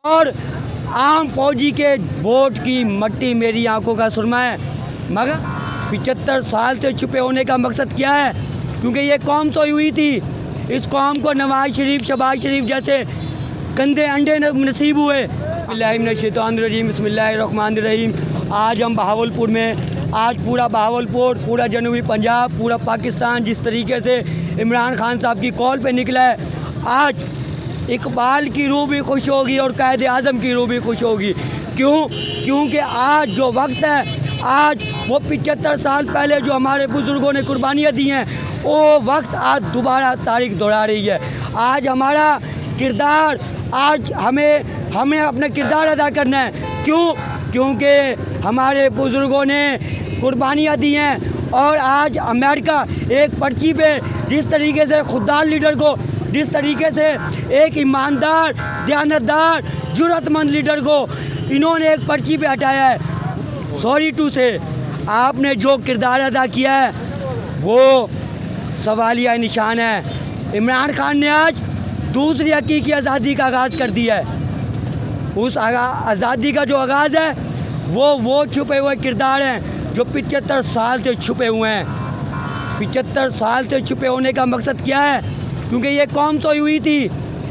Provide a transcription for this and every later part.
और आम फौजी के वोट की मट्टी मेरी आंखों का सुरमा है। मगर 75 साल से छुपे होने का मकसद क्या है? क्योंकि ये कौम सोई हुई थी। इस कौम को नवाज शरीफ, शहबाज शरीफ जैसे गंदे अंडे नसीब हुए। बिस्मिल्लाहिर्रहमानिर्रहीम। आज हम बहावलपुर में, आज पूरा बहावलपुर, पूरा जनूबी पंजाब, पूरा पाकिस्तान जिस तरीके से इमरान खान साहब की कॉल पे निकला है, आज इकबाल की रूह भी खुश होगी और कायदे आज़म की रूह भी खुश होगी। क्यों? क्योंकि आज जो वक्त है, आज वो 75 साल पहले जो हमारे बुज़ुर्गों ने कुर्बानियाँ दी हैं, वो वक्त आज दोबारा तारीख दोहरा रही है। आज हमारा किरदार, आज हमें अपना किरदार अदा करना है। क्यों? क्योंकि हमारे बुज़ुर्गों ने कुर्बानियाँ दी हैं और आज अमेरिका एक पर्ची पे जिस तरीके से खुददार लीडर को, जिस तरीके से एक ईमानदार, दयानतदार, जुर्रतमंद लीडर को इन्होंने एक पर्ची पे हटाया है। सॉरी टू से आपने जो किरदार अदा किया है वो सवालिया निशान है। इमरान खान ने आज दूसरी हकीकी आज़ादी का आगाज़ कर दिया है। उस आज़ादी का जो आगाज़ है वो छुपे हुए किरदार हैं जो 75 साल से छुपे हुए हैं। 75 साल से छुपे होने का मकसद क्या है? क्योंकि ये कौम सोई हुई थी।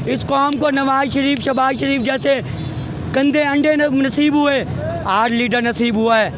इस कौम को नवाज शरीफ, शहबाज शरीफ जैसे गंदे अंडे नसीब हुए, आज लीडर नसीब हुआ है।